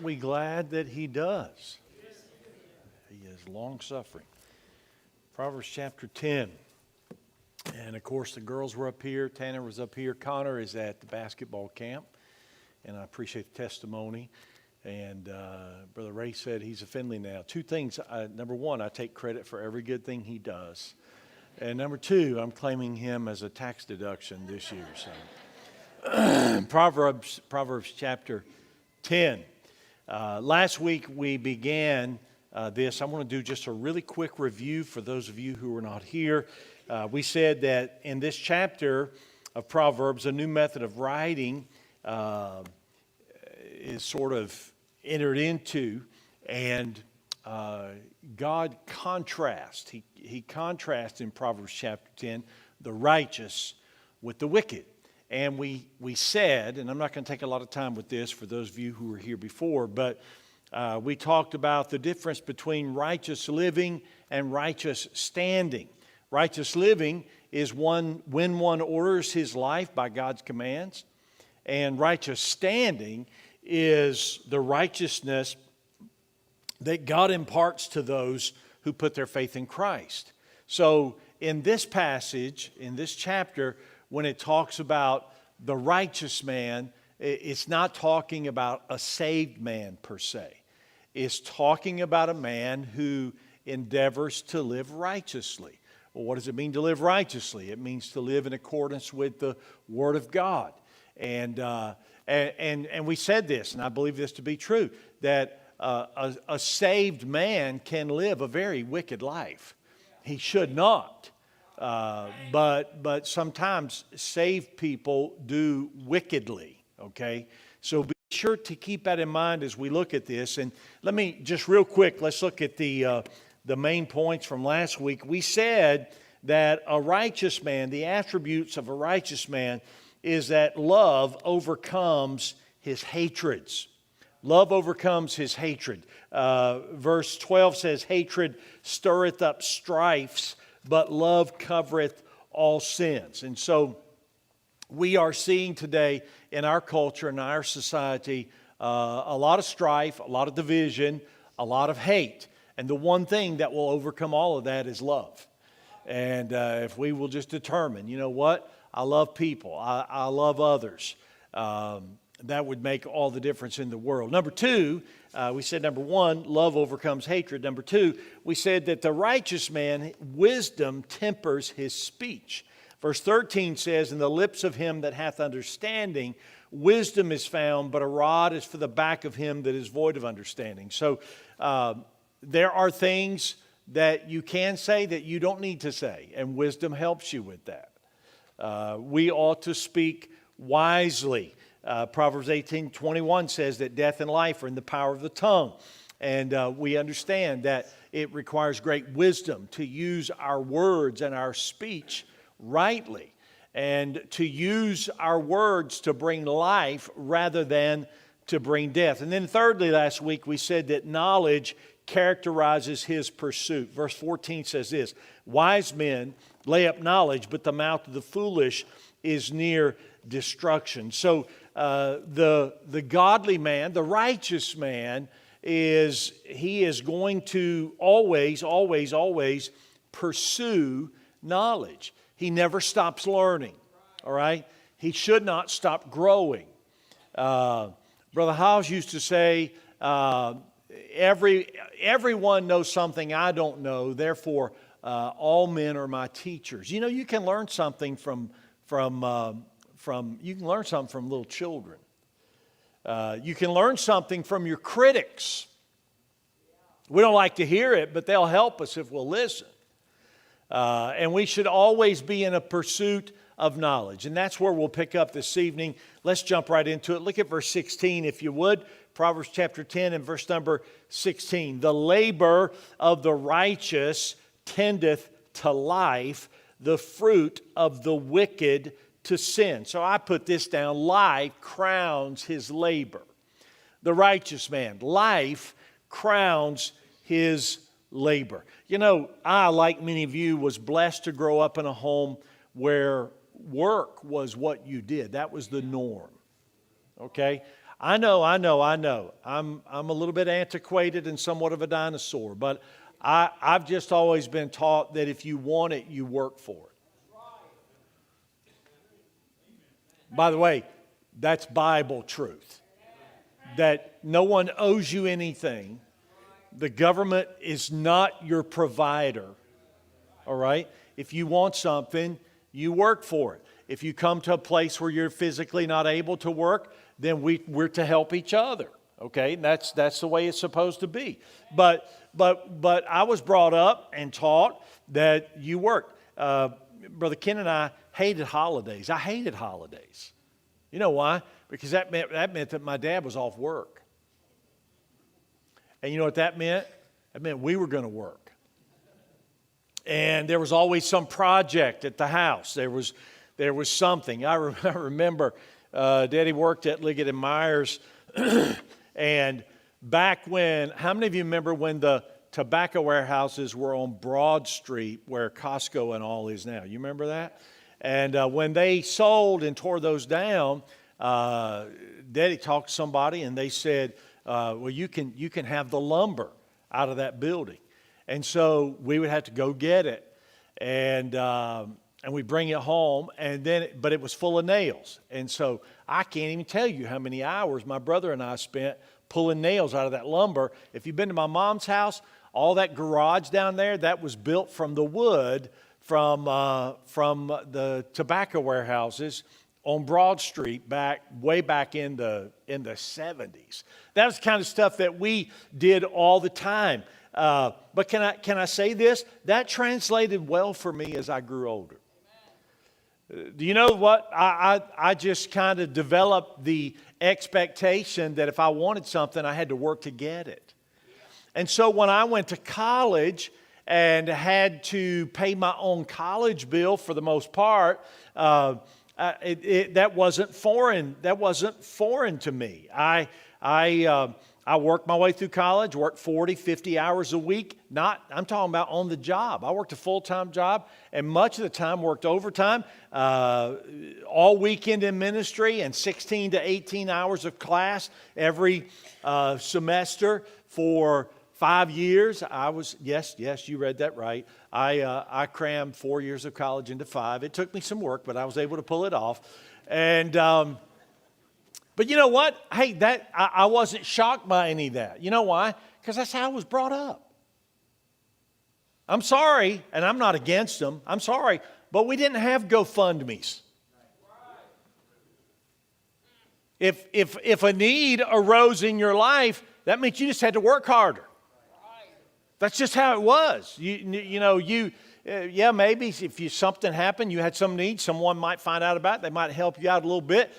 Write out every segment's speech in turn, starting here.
We glad that he does. He is long-suffering. Proverbs chapter 10. And, of course, the girls were up here. Tanner was up here. Connor is at the basketball camp. And I appreciate the testimony. And Brother Ray said he's a Finley now. Two things. Number one, I take credit for every good thing he does. And number two, I'm claiming him as a tax deduction this year. So, Proverbs chapter 10. Last week we began this. I want to do just a really quick review for those of you who were not here. We said that in this chapter of Proverbs, a new method of writing is sort of entered into, and God contrasts. He contrasts in Proverbs chapter 10 the righteous with the wicked. And we said, and I'm not going to take a lot of time with this for those of you who were here before, but we talked about the difference between righteous living and righteous standing. Righteous living is when one orders his life by God's commands, and righteous standing is the righteousness that God imparts to those who put their faith in Christ. So in this passage, in this chapter, when it talks about the righteous man, it's not talking about a saved man per se. It's talking about a man who endeavors to live righteously. Well, what does it mean to live righteously? It means to live in accordance with the Word of God. And we said this, and I believe this to be true, that a saved man can live a very wicked life. He should not. But sometimes saved people do wickedly, okay? So be sure to keep that in mind as we look at this. And let me just real quick, let's look at the main points from last week. We said that a righteous man, the attributes of a righteous man, is that love overcomes his hatreds. Love overcomes his hatred. Verse 12 says, hatred stirreth up strifes, but love covereth all sins. And so we are seeing today in our culture, in our society, a lot of strife, a lot of division, a lot of hate. And the one thing that will overcome all of that is love. And if we will just determine, you know what, I love people, I love others, that would make all the difference in the world. Number two, we said number one, love overcomes hatred. Number two, we said that the righteous man, wisdom tempers his speech. Verse 13 says, in the lips of him that hath understanding, wisdom is found, but a rod is for the back of him that is void of understanding. So there are things that you can say that you don't need to say, and wisdom helps you with that. We ought to speak wisely. Proverbs 18:21 says that death and life are in the power of the tongue. And we understand that it requires great wisdom to use our words and our speech rightly, and to use our words to bring life rather than to bring death. And then thirdly, last week we said that knowledge characterizes his pursuit. Verse 14 says this, wise men lay up knowledge, but the mouth of the foolish is near destruction. So the godly man, the righteous man, is going to always pursue knowledge. He never stops learning, all right? He should not stop growing. Brother Howes used to say, everyone knows something I don't know, therefore all men are my teachers. You know, you can learn something from little children. You can learn something from your critics. We don't like to hear it, but they'll help us if we'll listen. And we should always be in a pursuit of knowledge. And that's where we'll pick up this evening. Let's jump right into it. Look at verse 16, if you would. Proverbs chapter 10 and verse number 16. The labor of the righteous tendeth to life, the fruit of the wicked to sin. So I put this down. Life crowns his labor. The righteous man, life crowns his labor. You know, I, like many of you, was blessed to grow up in a home where work was what you did. That was the norm. Okay? I know. I'm a little bit antiquated and somewhat of a dinosaur, but I've just always been taught that if you want it, you work for it. By the way, that's Bible truth. That no one owes you anything. The government is not your provider. All right? If you want something, you work for it. If you come to a place where you're physically not able to work, then we're to help each other. Okay? And that's the way it's supposed to be. But I was brought up and taught that you work. Brother Ken and I hated holidays. I hated holidays. You know why? Because that meant that my dad was off work. And you know what that meant? That meant we were going to work. And there was always some project at the house. There was something. I remember Daddy worked at Liggett and Myers. And back when, how many of you remember when the tobacco warehouses were on Broad Street where Costco and all is now? You remember that? And when they sold and tore those down, Daddy talked to somebody and they said, well, you can have the lumber out of that building. And so we would have to go get it. And we bring it home, but it was full of nails. And so I can't even tell you how many hours my brother and I spent pulling nails out of that lumber. If you've been to my mom's house, all that garage down there, that was built from the wood from the tobacco warehouses on Broad Street way back in the 70s. That was the kind of stuff that we did all the time. But can I say this? That translated well for me as I grew older. Do you know what? I just kind of developed the expectation that if I wanted something, I had to work to get it. And so when I went to college and had to pay my own college bill for the most part, that wasn't foreign. That wasn't foreign to me. I worked my way through college, worked 40, 50 hours a week. I'm talking about on the job. I worked a full-time job and much of the time worked overtime, all weekend in ministry and 16 to 18 hours of class every semester for 5 years. Yes, you read that right. I crammed 4 years of college into 5. It took me some work, but I was able to pull it off. And but you know what? Hey, I wasn't shocked by any of that. You know why? Because that's how I was brought up. I'm sorry, and I'm not against them. I'm sorry, but we didn't have GoFundMes. If a need arose in your life, that meant you just had to work harder. That's just how it was. Maybe if something happened, you had some need, someone might find out about it. They might help you out a little bit.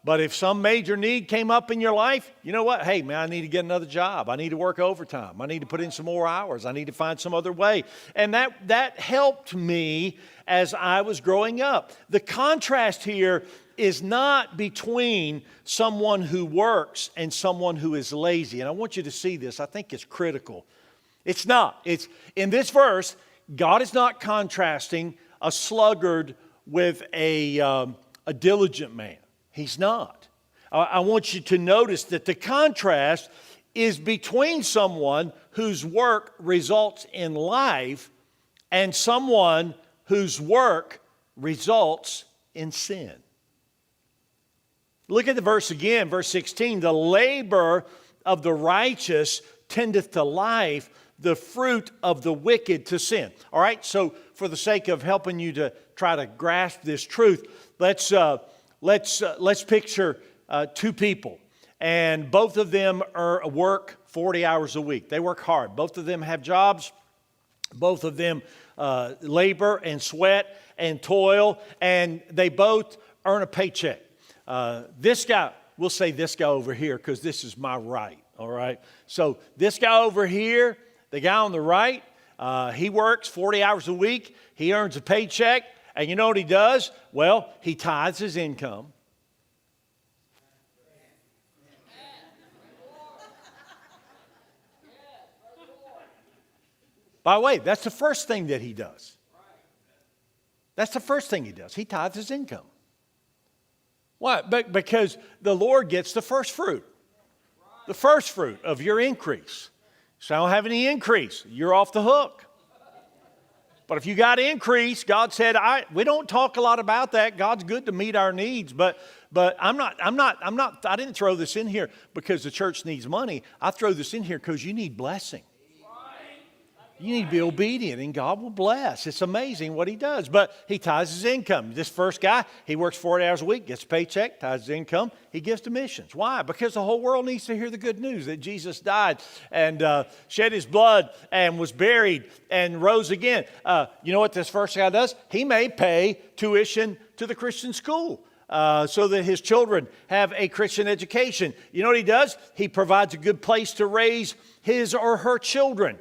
But if some major need came up in your life, you know what? Hey, man, I need to get another job. I need to work overtime. I need to put in some more hours. I need to find some other way. And that helped me as I was growing up. The contrast here is not between someone who works and someone who is lazy. And I want you to see this. I think it's critical. It's not. It's in this verse, God is not contrasting a sluggard with a diligent man. He's not. I want you to notice that the contrast is between someone whose work results in life and someone whose work results in sin. Look at the verse again, verse 16. The labor of the righteous tendeth to life, the fruit of the wicked to sin. All right, so for the sake of helping you to try to grasp this truth, let's picture two people, and both of them work 40 hours a week. They work hard. Both of them have jobs. Both of them labor and sweat and toil, and they both earn a paycheck. This guy, we'll say this guy over here because this is my right, all right? So this guy over here, the guy on the right, he works 40 hours a week. He earns a paycheck. And you know what he does? Well, he tithes his income. By the way, that's the first thing that he does. That's the first thing he does. He tithes his income. Why? Because the Lord gets the first fruit. The first fruit of your increase. So I don't have any increase. You're off the hook. But if you got increase, God said, we don't talk a lot about that. God's good to meet our needs, but I didn't throw this in here because the church needs money. I throw this in here because you need blessing. You need to be obedient and God will bless. It's amazing what he does. But he tithes his income. This first guy, he works 40 hours a week, gets a paycheck, tithes his income. He gives to missions. Why? Because the whole world needs to hear the good news that Jesus died and shed his blood and was buried and rose again. You know what this first guy does? He may pay tuition to the Christian school. So that his children have a Christian education. You know what he does? He provides a good place to raise his or her children.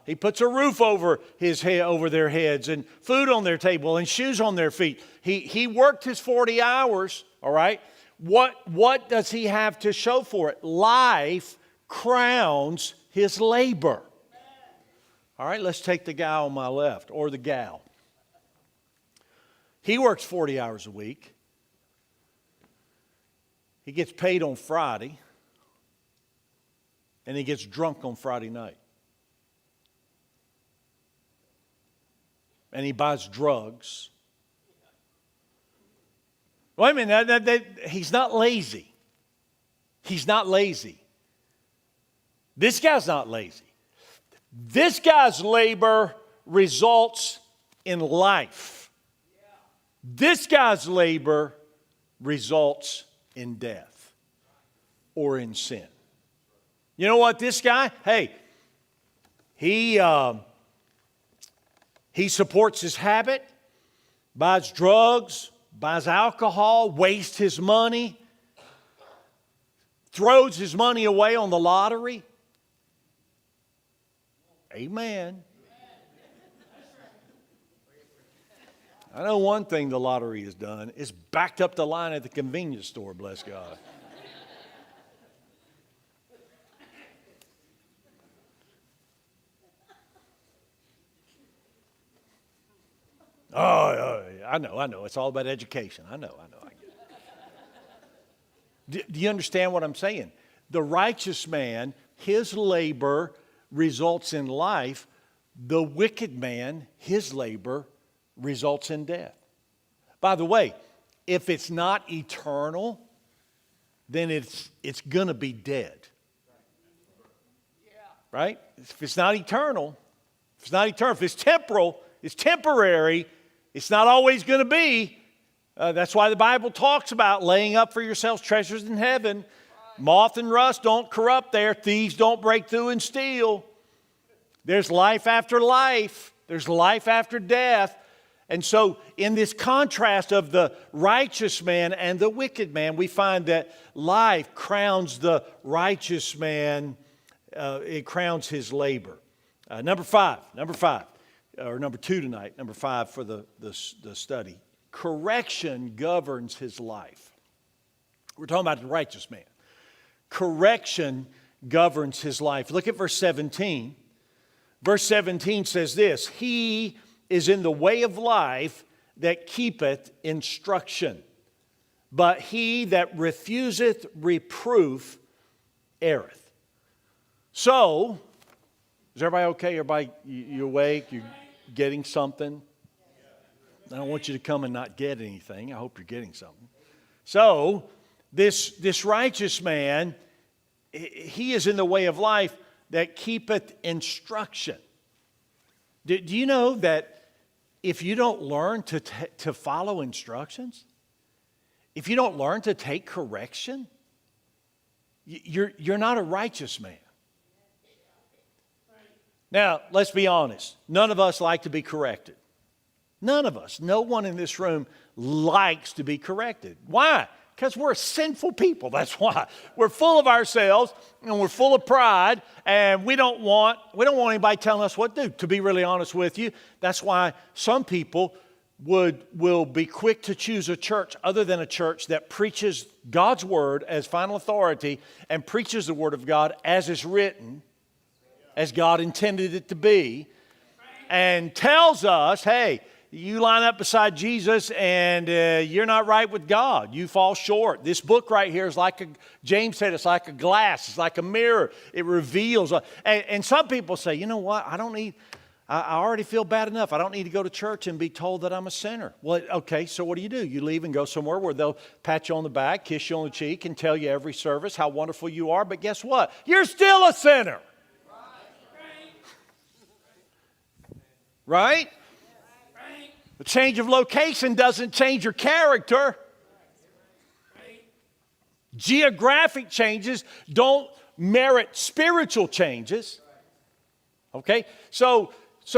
He puts a roof over over their heads and food on their table and shoes on their feet. He worked his 40 hours, all right? What does he have to show for it? Life crowns his labor. All right, let's take the guy on my left, or the gal. He works 40 hours a week. He gets paid on Friday, and he gets drunk on Friday night. And he buys drugs. Wait a minute, he's not lazy. He's not lazy. This guy's not lazy. This guy's labor results in life. This guy's labor results in death or in sin. You know what, this guy, hey, he supports his habit, buys drugs, buys alcohol, wastes his money, throws his money away on the lottery. Amen. I know one thing the lottery has done is backed up the line at the convenience store, bless God. Oh, I know. It's all about education. I know. I get it. Do you understand what I'm saying? The righteous man, his labor results in life. The wicked man, his labor results in death. By the way, if it's not eternal, then it's going to be dead. Right? If it's not eternal, if it's temporal, it's temporary, it's not always going to be. That's why the Bible talks about laying up for yourselves treasures in heaven. Moth and rust don't corrupt there. Thieves don't break through and steal. There's life after life. There's life after death. And so in this contrast of the righteous man and the wicked man, we find that life crowns the righteous man. It crowns his labor. Number two tonight, number 5 for the study. Correction governs his life. We're talking about the righteous man. Correction governs his life. Look at verse 17. Verse 17 says this: He is in the way of life that keepeth instruction, but he that refuseth reproof erreth. So, is everybody okay? Everybody, you awake? You getting something? I don't want you to come and not get anything. I hope you're getting something. So, this righteous man, he is in the way of life that keepeth instruction. Do you know that if you don't learn to follow instructions, if you don't learn to take correction, you're not a righteous man. Now, let's be honest. None of us like to be corrected. None of us. No one in this room likes to be corrected. Why? Because we're sinful people. That's why. We're full of ourselves and we're full of pride, and we don't want anybody telling us what to do. To be really honest with you, that's why some people will be quick to choose a church other than a church that preaches God's word as final authority and preaches the word of God as is written, as God intended it to be, and tells us, hey, you line up beside Jesus and you're not right with God. You fall short. This book right here is James said, it's like a glass. It's like a mirror. It reveals. And some people say, you know what? I already feel bad enough. I don't need to go to church and be told that I'm a sinner. Well, okay, so what do? You leave and go somewhere where they'll pat you on the back, kiss you on the cheek, and tell you every service how wonderful you are. But guess what? You're still a sinner. Right? The change of location doesn't change your character. Geographic changes don't merit spiritual changes. Okay? So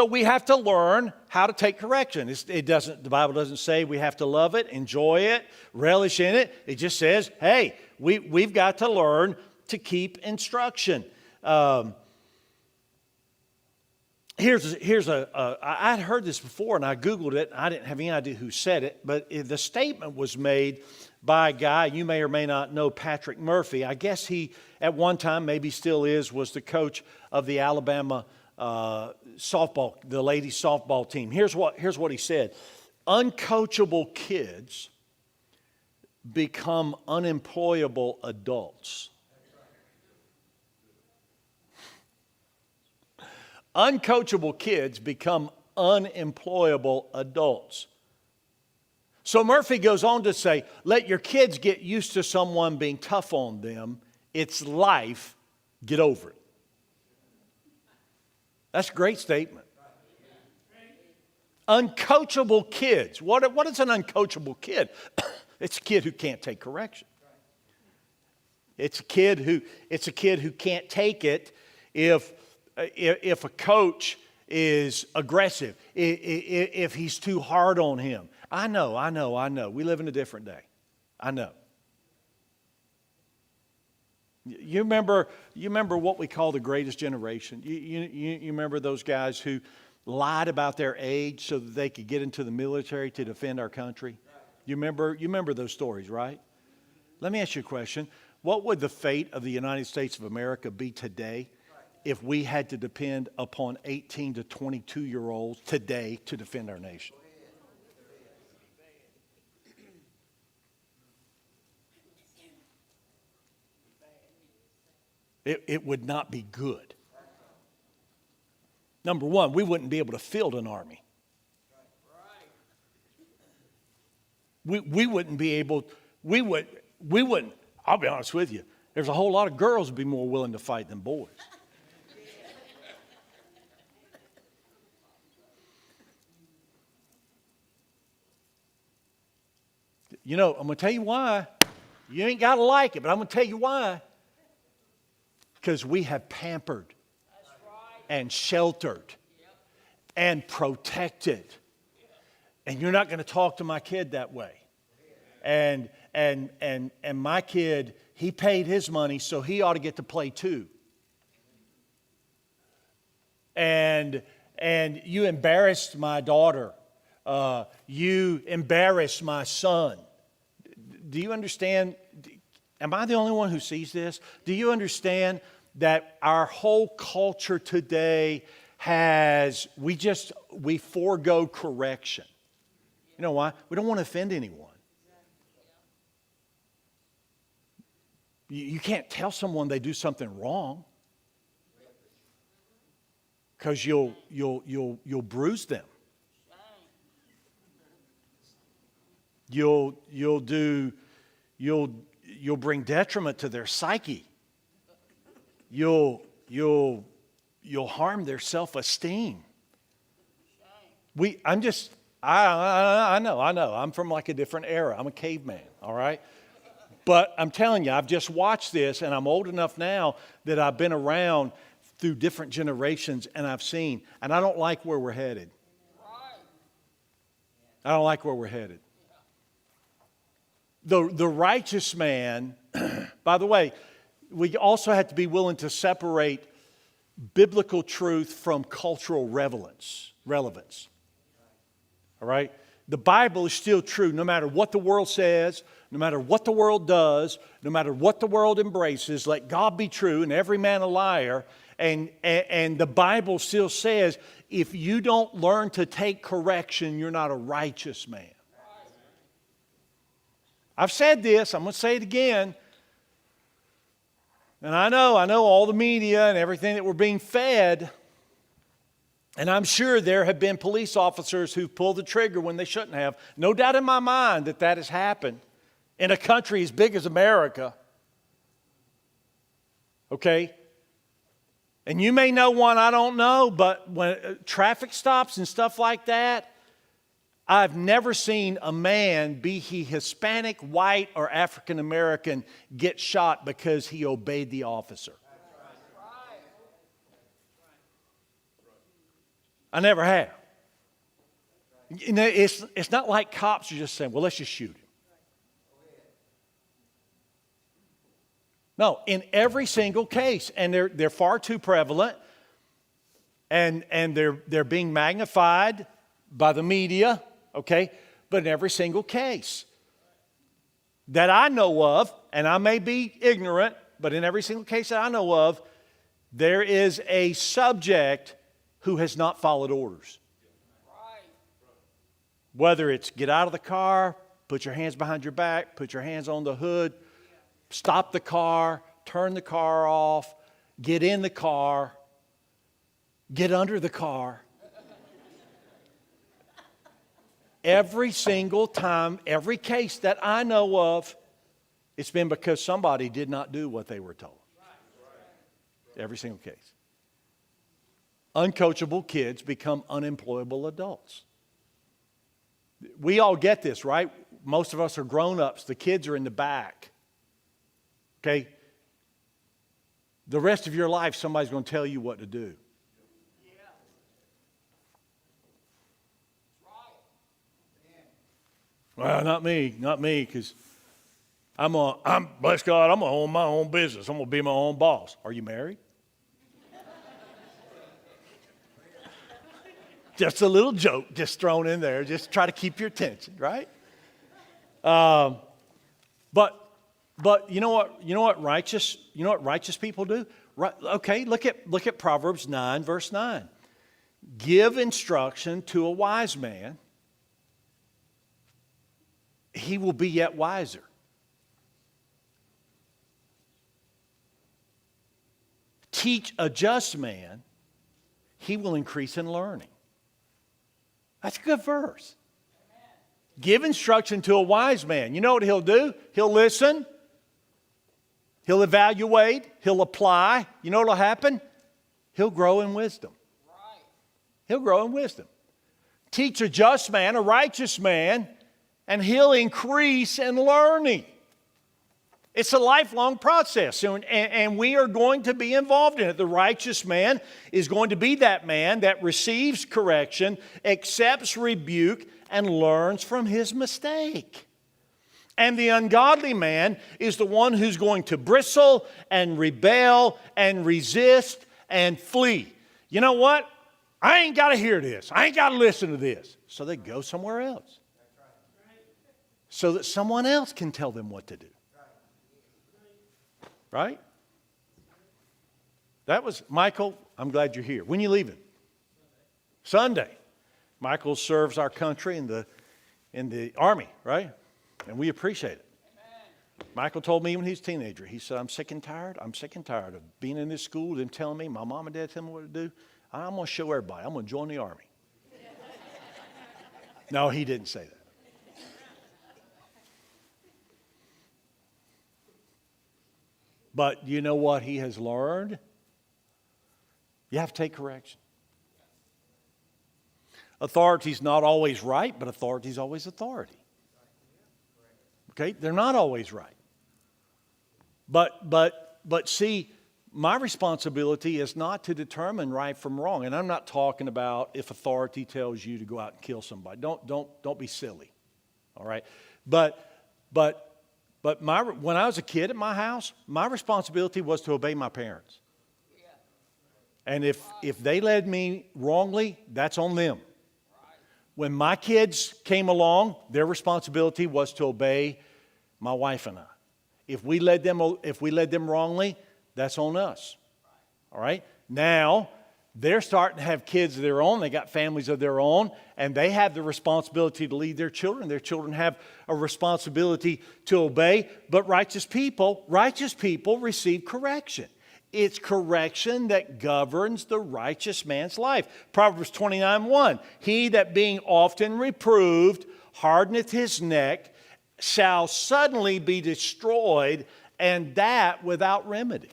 we have to learn how to take correction. The Bible doesn't say we have to love it, enjoy it, relish in it. It just says, hey, we've got to learn to keep instruction. I'd heard this before and I Googled it. I didn't have any idea who said it, but the statement was made by a guy you may or may not know, Patrick Murphy. I guess he, at one time, maybe still is, was the coach of the Alabama softball, the ladies softball team. Here's what he said. Uncoachable kids become unemployable adults. Uncoachable kids become unemployable adults. So Murphy goes on to say, let your kids get used to someone being tough on them. It's life. Get over it. That's a great statement. Uncoachable kids. What is an uncoachable kid? It's a kid who can't take correction. It's a kid who can't take it if a coach is aggressive, if he's too hard on him. I know. We live in a different day. I know. You remember what we call the greatest generation? You remember those guys who lied about their age so that they could get into the military to defend our country? You remember those stories, right? Let me ask you a question. What would the fate of the United States of America be today if we had to depend upon 18 to 22-year-olds today to defend our nation? It would not be good. Number one, we wouldn't be able to field an army. We wouldn't be able, we wouldn't, I'll be honest with you, there's a whole lot of girls who'd be more willing to fight than boys. You know, I'm going to tell you why. You ain't got to like it, but I'm going to tell you why. Because we have pampered and sheltered and protected. And you're not going to talk to my kid that way. And my kid, he paid his money, so he ought to get to play too. And you embarrassed my daughter. You embarrassed my son. Do you understand? Am I the only one who sees this? Do you understand that our whole culture today we forego correction? You know why? We don't want to offend anyone. You can't tell someone they do something wrong because you'll bruise them. You'll bring detriment to their psyche. You'll harm their self-esteem. I know. I'm from like a different era. I'm a caveman, all right? But I'm telling you, I've just watched this, and I'm old enough now that I've been around through different generations, and I've seen, and I don't like where we're headed. I don't like where we're headed. The righteous man, by the way, we also have to be willing to separate biblical truth from cultural relevance. All right? The Bible is still true no matter what the world says, no matter what the world does, no matter what the world embraces, let God be true and every man a liar. And the Bible still says, if you don't learn to take correction, you're not a righteous man. I've said this, I'm going to say it again. And I know all the media and everything that we're being fed. And I'm sure there have been police officers who've pulled the trigger when they shouldn't have. No doubt in my mind that that has happened in a country as big as America. Okay? And you may know one I don't know, but when traffic stops and stuff like that, I've never seen a man, be he Hispanic, white, or African American, get shot because he obeyed the officer. I never have. You know, it's not like cops are just saying, well, let's just shoot him. No, in every single case, and they're far too prevalent, and they're being magnified by the media, okay? But in every single case that I know of, and I may be ignorant, but in every single case that I know of, there is a subject who has not followed orders. Whether it's get out of the car, put your hands behind your back, put your hands on the hood, stop the car, turn the car off, get in the car, get under the car. Every single time, every case that I know of, it's been because somebody did not do what they were told. Every single case. Uncoachable kids become unemployable adults. We all get this, right? Most of us are grown-ups. The kids are in the back. Okay? The rest of your life, somebody's going to tell you what to do. Well, not me, because bless God, I'm going to own my own business. I'm going to be my own boss. Are you married? Just a little joke just thrown in there, just to try to keep your attention, right? But you know what righteous people do? Right, okay, look at Proverbs 9, verse 9. Give instruction to a wise man, he will be yet wiser. Teach a just man, he will increase in learning. That's a good verse. Give instruction to a wise man. You know what he'll do? He'll listen. He'll evaluate. He'll apply. You know what will happen? He'll grow in wisdom. He'll grow in wisdom. Teach a just man, a righteous man, and he'll increase in learning. It's a lifelong process, and we are going to be involved in it. The righteous man is going to be that man that receives correction, accepts rebuke, and learns from his mistake. And the ungodly man is the one who's going to bristle and rebel and resist and flee. You know what? I ain't got to hear this. I ain't got to listen to this. So they go somewhere else, so that someone else can tell them what to do. Right? That was, Michael, I'm glad you're here. When are you leaving? Sunday. Michael serves our country in the Army, right? And we appreciate it. Michael told me when he was a teenager, he said, I'm sick and tired of being in this school, them telling me, my mom and dad telling me what to do. I'm going to show everybody. I'm going to join the Army. No, he didn't say that. But you know what he has learned? You have to take correction. Authority's not always right, but authority's always authority. Okay? They're not always right. But see, my responsibility is not to determine right from wrong. And I'm not talking about if authority tells you to go out and kill somebody. Don't be silly. All right? But when I was a kid at my house, my responsibility was to obey my parents. And if they led me wrongly, that's on them. When my kids came along, their responsibility was to obey my wife and I. If we led them wrongly, that's on us. All right? Now, they're starting to have kids of their own. They got families of their own, and they have the responsibility to lead their children. Their children have a responsibility to obey. But righteous people receive correction. It's correction that governs the righteous man's life. Proverbs 29:1. He that being often reproved hardeneth his neck shall suddenly be destroyed, and that without remedy.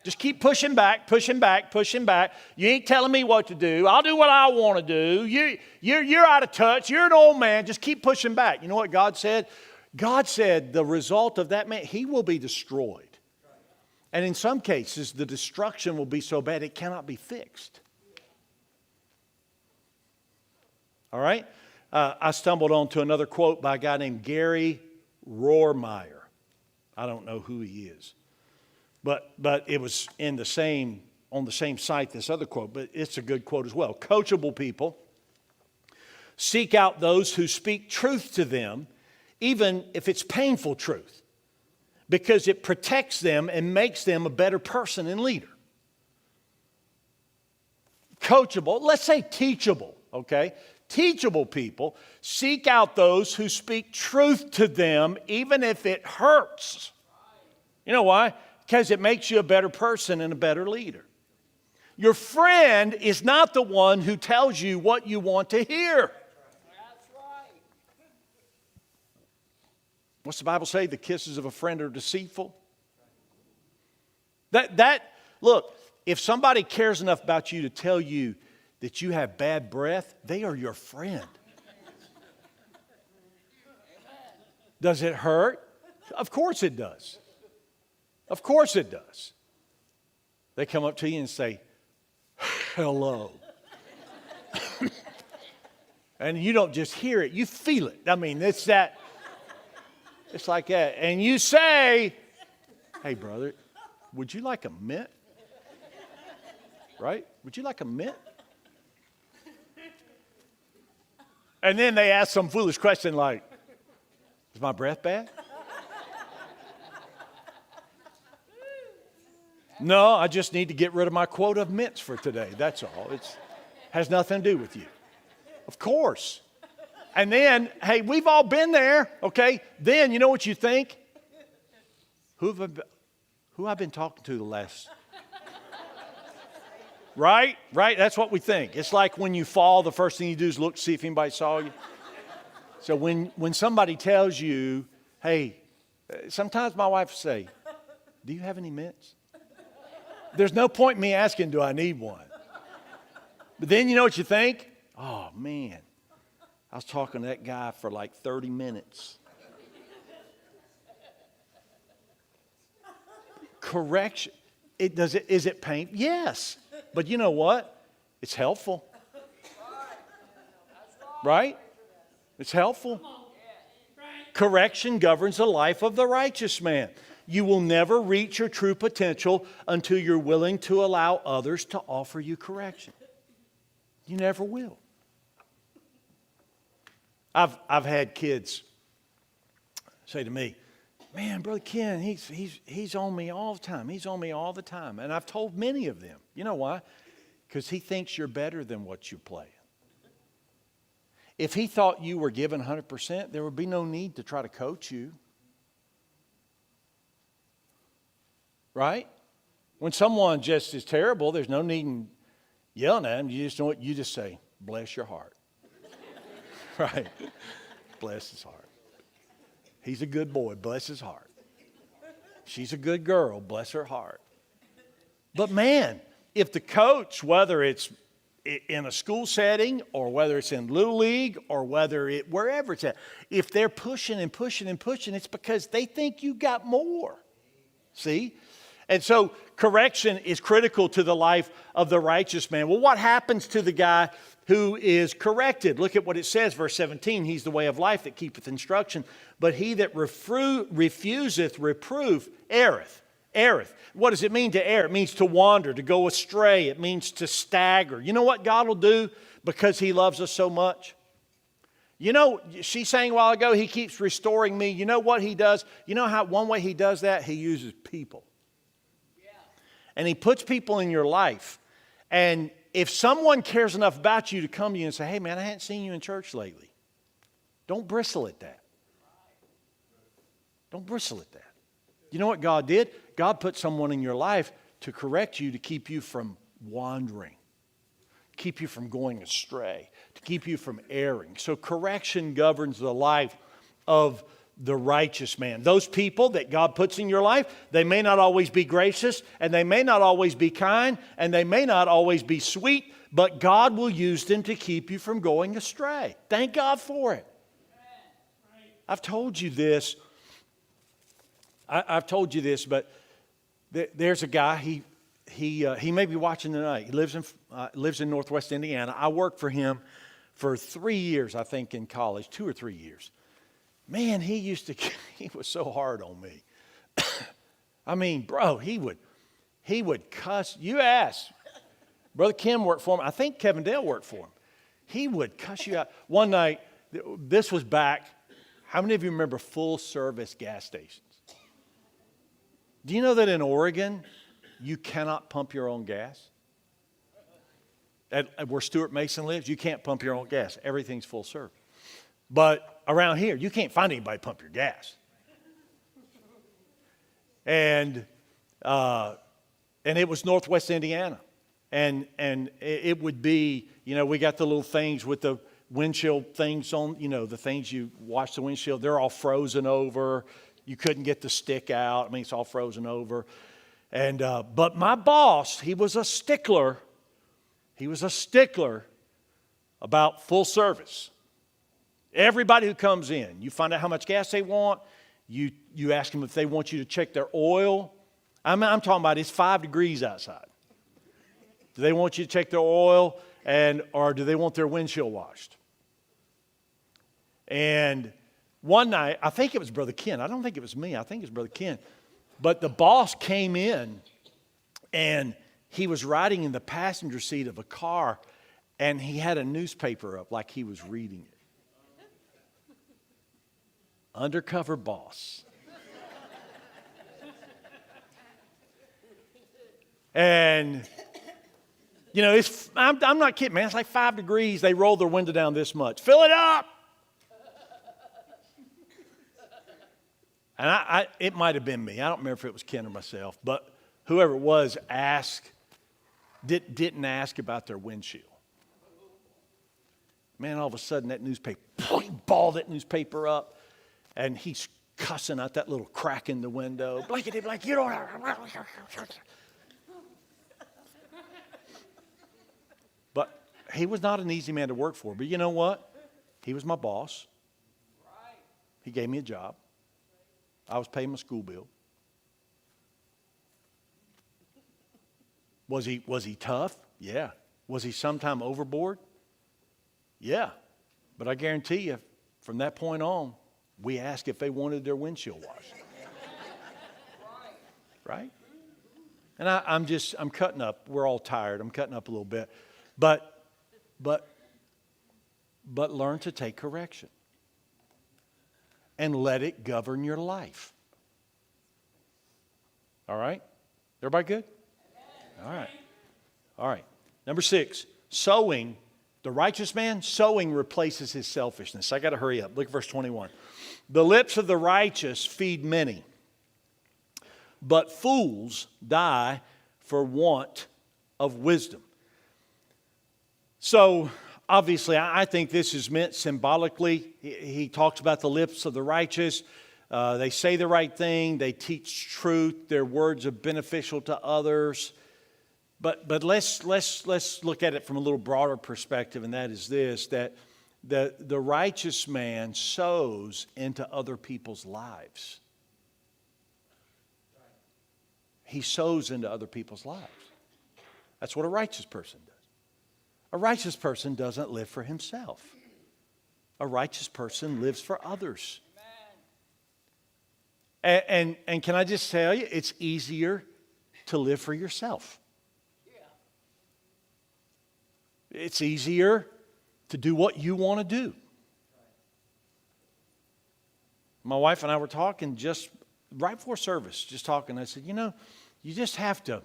Just keep pushing back, pushing back, pushing back. You ain't telling me what to do. I'll do what I want to do. You're out of touch. You're an old man. Just keep pushing back. You know what God said? God said the result of that man, he will be destroyed. And in some cases, the destruction will be so bad it cannot be fixed. All right? I stumbled onto another quote by a guy named Gary Rohrmeyer. I don't know who he is. But it was on the same site, this other quote, but it's a good quote as well. Coachable people seek out those who speak truth to them, even if it's painful truth, because it protects them and makes them a better person and leader. Coachable, let's say teachable, okay? Teachable people seek out those who speak truth to them, even if it hurts. You know why? Because it makes you a better person and a better leader. Your friend is not the one who tells you what you want to hear. That's right. What's the Bible say? The kisses of a friend are deceitful. Look, if somebody cares enough about you to tell you that you have bad breath, they are your friend. Does it hurt? Of course it does. Of course it does. They come up to you and say, hello. And you don't just hear it, you feel it. I mean, it's like that. And you say, hey, brother, would you like a mint? Right? Would you like a mint? And then they ask some foolish question like, is my breath bad? No, I just need to get rid of my quota of mints for today. That's all. It has nothing to do with you. Of course. And then, hey, we've all been there, okay? Then, you know what you think? Who I've been talking to the last... Right? That's what we think. It's like when you fall, the first thing you do is look to see if anybody saw you. So when somebody tells you, hey, sometimes my wife will say, do you have any mints? There's no point in me asking, do I need one? But then you know what you think? Oh, man, I was talking to that guy for like 30 minutes. Correction. Is it pain? Yes. But you know what? It's helpful. Right? It's helpful. Correction governs the life of the righteous man. You will never reach your true potential until you're willing to allow others to offer you correction. You never will. I've had kids say to me, man, Brother Ken, he's on me all the time. He's on me all the time. And I've told many of them. You know why? Because he thinks you're better than what you're playing. If he thought you were giving 100%, there would be no need to try to coach you. Right? When someone just is terrible, there's no need in yelling at him. You just know what? You just say, bless your heart. Right? Bless his heart. He's a good boy. Bless his heart. She's a good girl. Bless her heart. But man, if the coach, whether it's in a school setting or whether it's in Little League or wherever it's at, if they're pushing and pushing and pushing, it's because they think you got more. See? And so correction is critical to the life of the righteous man. Well, what happens to the guy who is corrected? Look at what it says, verse 17. He's the way of life that keepeth instruction. But he that refuseth reproof erreth. Erreth. What does it mean to err? It means to wander, to go astray. It means to stagger. You know what God will do because he loves us so much? You know, she sang a while ago, he keeps restoring me. You know what he does? You know how one way he does that? He uses people. Yeah. And he puts people in your life. And if someone cares enough about you to come to you and say, hey man, I hadn't seen you in church lately. Don't bristle at that. Don't bristle at that. You know what God did? God put someone in your life to correct you, to keep you from wandering, keep you from going astray, to keep you from erring. So correction governs the life of the righteous man. Those people that God puts in your life, they may not always be gracious, and they may not always be kind, and they may not always be sweet, but God will use them to keep you from going astray. Thank God for it. I've told you this. I've told you this, but there's a guy, he may be watching tonight. He lives in Northwest Indiana. I worked for him for 3 years, I think, in college, 2 or 3 years. Man, he was so hard on me. I mean, bro, he would cuss. You ask. Brother Kim worked for him. I think Kevin Dale worked for him. He would cuss you out. One night, this was back, how many of you remember full service gas stations? Do you know that in Oregon, you cannot pump your own gas? At where Stuart Mason lives, you can't pump your own gas. Everything's full service. But around here, you can't find anybody to pump your gas. And it was Northwest Indiana. And it would be, you know, we got the little things with the windshield things on, you know, the things you wash the windshield. They're all frozen over. You couldn't get the stick out. I mean, it's all frozen over. And but my boss, he was a stickler. He was a stickler about full service. Everybody who comes in, you find out how much gas they want. You ask them if they want you to check their oil. I'm talking about it's 5 degrees outside. Do they want you to check their oil, or do they want their windshield washed? And one night, I think it was Brother Ken. I don't think it was me. I think it was Brother Ken. But the boss came in, and he was riding in the passenger seat of a car, and he had a newspaper up like he was reading it. Undercover boss. And, you know, I'm not kidding, man. It's like 5 degrees. They roll their window down this much. Fill it up. And it might have been me. I don't remember if it was Ken or myself. But whoever it was didn't ask about their windshield. Man, all of a sudden that newspaper, he balled that newspaper up. And he's cussing out that little crack in the window. Blankety blank, you don't. But he was not an easy man to work for. But you know what? He was my boss. He gave me a job. I was paying my school bill. Was he tough? Yeah. Was he sometime overboard? Yeah. But I guarantee you, from that point on, we asked if they wanted their windshield washed. Right? And I'm cutting up. We're all tired. I'm cutting up a little bit. But learn to take correction. And let it govern your life. All right? Everybody good? All right. All right. Number 6, sowing. The righteous man, sowing replaces his selfishness. I got to hurry up. Look at verse 21. The lips of the righteous feed many, but fools die for want of wisdom. So, obviously, I think this is meant symbolically. He talks about the lips of the righteous. They say the right thing. They teach truth. Their words are beneficial to others. But let's look at it from a little broader perspective, and that is this, that the righteous man sows into other people's lives. He sows into other people's lives. That's what a righteous person does. A righteous person doesn't live for himself. A righteous person lives for others. And can I just tell you, it's easier to live for yourself. It's easier to do what you want to do. My wife and I were talking just right before service, just talking. I said, you just have to.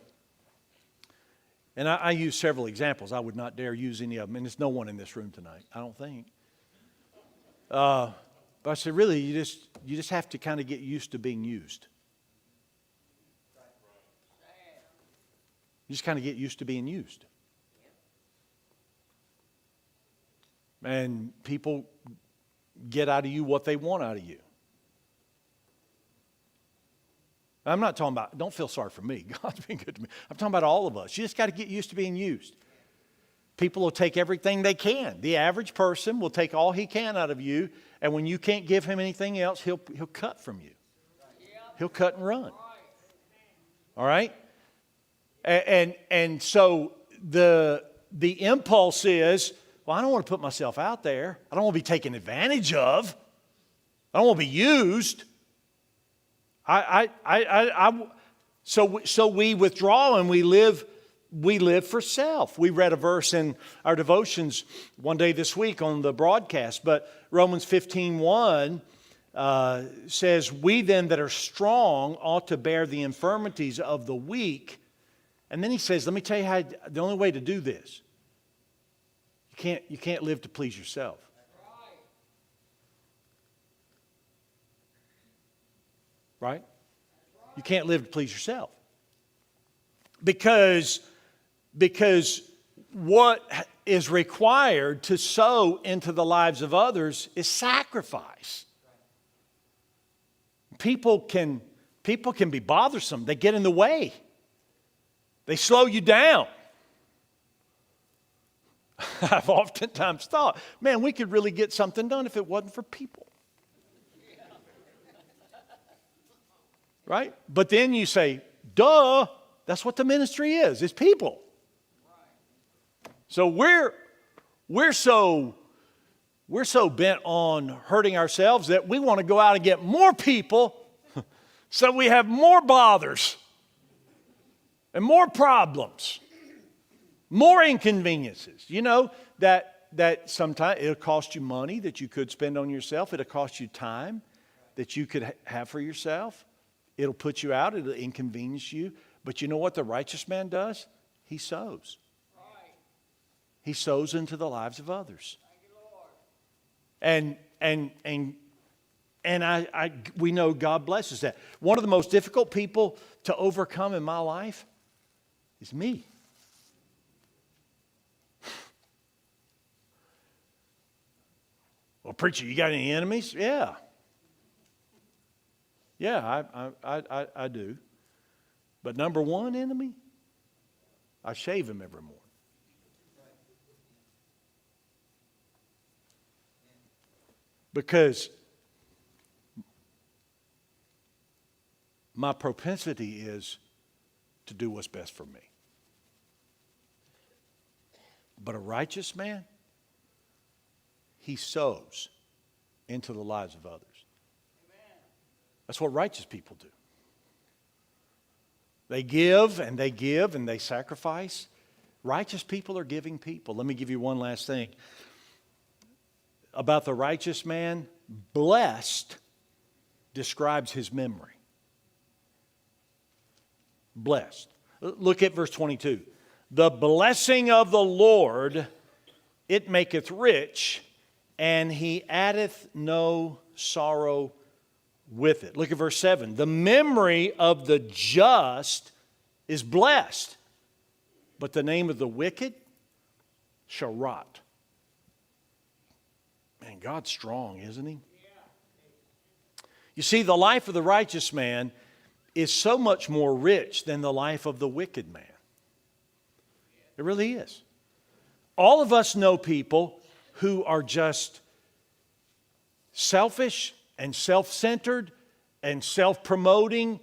And I use several examples. I would not dare use any of them. And there's no one in this room tonight, I don't think. But I said, really, you just have to kind of get used to being used. You just kind of get used to being used. And people get out of you what they want out of you. I'm not talking about, don't feel sorry for me. God's been good to me. I'm talking about all of us. You just got to get used to being used. People will take everything they can. The average person will take all he can out of you, and when you can't give him anything else, he'll cut from you. He'll cut and run. All right? And so the impulse is, well, I don't want to put myself out there. I don't want to be taken advantage of. I don't want to be used. So we withdraw and we live for self. We read a verse in our devotions one day this week on the broadcast, but Romans 15:1 says, we then that are strong ought to bear the infirmities of the weak. And then he says, let me tell you how the only way to do this. You can't live to please yourself. Right? You can't live to please yourself. Because what is required to sow into the lives of others is sacrifice. People can be bothersome. They get in the way. They slow you down. I've oftentimes thought, man, we could really get something done if it wasn't for people. Right? But then you say, duh, that's what the ministry is. It's people. So we're so bent on hurting ourselves that we want to go out and get more people so we have more bothers and more problems, more inconveniences. You know that sometimes it'll cost you money that you could spend on yourself. It'll cost you time that you could have for yourself. It'll put you out. It'll inconvenience you. But you know what the righteous man does? He sows. Right. He sows into the lives of others. Thank you, Lord. We know God blesses that. One of the most difficult people to overcome in my life is me. Well, preacher, you got any enemies? Yeah. Yeah, I do. But number one enemy, I shave him every morning. Because my propensity is to do what's best for me. But a righteous man, he sows into the lives of others. That's what righteous people do. They give and they sacrifice. Righteous people are giving people. Let me give you one last thing. About the righteous man, blessed describes his memory. Blessed. Look at verse 22. The blessing of the Lord, it maketh rich, and he addeth no sorrow with it. Look at verse 7. The memory of the just is blessed, but the name of the wicked shall rot. Man, God's strong, isn't he? You see, the life of the righteous man is so much more rich than the life of the wicked man. It really is. All of us know people who are just selfish and self-centered and self-promoting,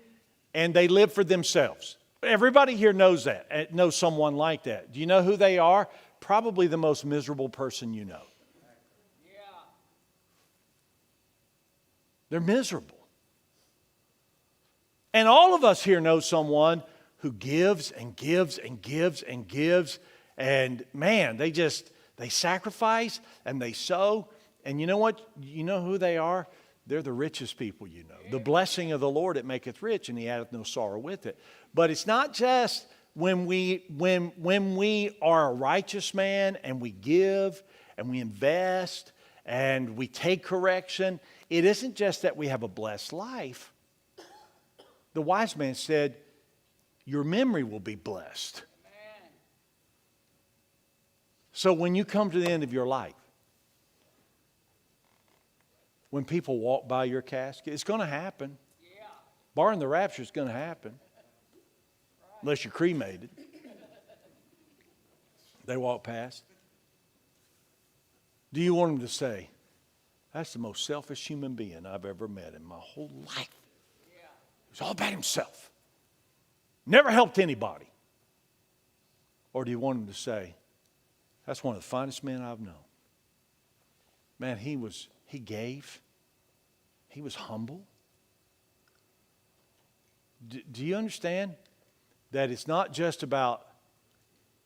and they live for themselves. Everybody here knows that, knows someone like that. Do you know who they are? Probably the most miserable person you know. Yeah. They're miserable. And all of us here know someone who gives and gives and gives and gives, and man, they sacrifice and they sow, and you know what? You know who they are? they're the richest people you know. The blessing of the Lord, it maketh rich, and He addeth no sorrow with it. But it's not just when we are a righteous man and we give and we invest and we take correction. It isn't just that we have a blessed life. The wise man said, your memory will be blessed. Amen. So when you come to the end of your life, when people walk by your casket, it's going to happen. Yeah. Barring the rapture, it's going to happen. Unless you're cremated. They walk past. Do you want them to say, that's the most selfish human being I've ever met in my whole life? Yeah. He's all about himself. Never helped anybody. Or do you want him to say, that's one of the finest men I've known. Man, he gave. He was humble. Do you understand that it's not just about,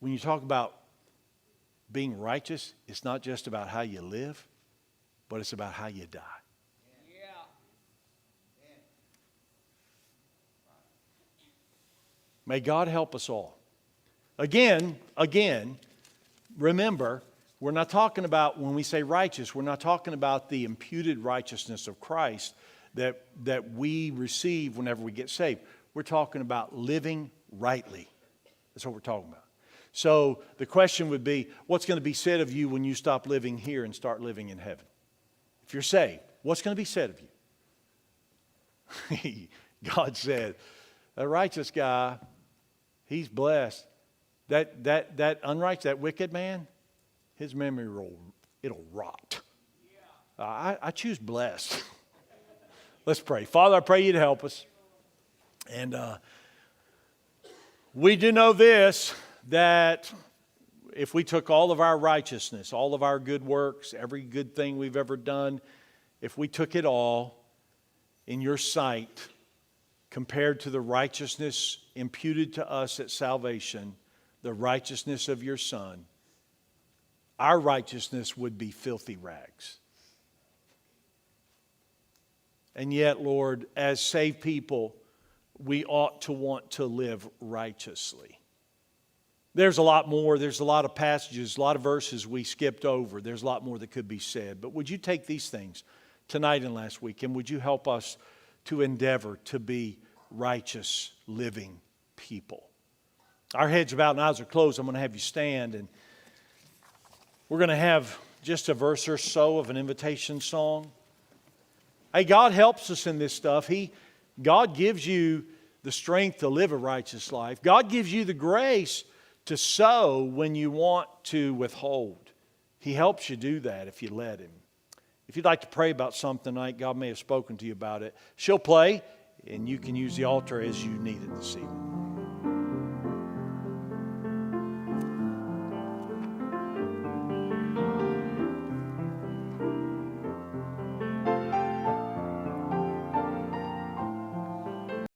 when you talk about being righteous, it's not just about how you live, but it's about how you die. Yeah. May God help us all. Again, remember, we're not talking about, when we say righteous, we're not talking about the imputed righteousness of Christ that we receive whenever we get saved. We're talking about living rightly. That's what we're talking about. So the question would be, what's going to be said of you when you stop living here and start living in heaven? If you're saved, what's going to be said of you? God said, a righteous guy, he's blessed. That unrighteous, that wicked man, his memory it'll rot. Yeah. I choose blessed. Let's pray. Father, I pray you'd help us. And we do know this, that if we took all of our righteousness, all of our good works, every good thing we've ever done, if we took it all in your sight, compared to the righteousness imputed to us at salvation, the righteousness of your Son, our righteousness would be filthy rags. And yet, Lord, as saved people, we ought to want to live righteously. There's a lot more. There's a lot of passages, a lot of verses we skipped over. There's a lot more that could be said. But would you take these things tonight and last week, and would you help us to endeavor to be righteous, living people? Our heads are bowed and eyes are closed. I'm going to have you stand, and we're going to have just a verse or so of an invitation song. Hey, God helps us in this stuff. God gives you the strength to live a righteous life. God gives you the grace to sow when you want to withhold. He helps you do that if you let Him. If you'd like to pray about something tonight, God may have spoken to you about it. She'll play, and you can use the altar as you need it this evening.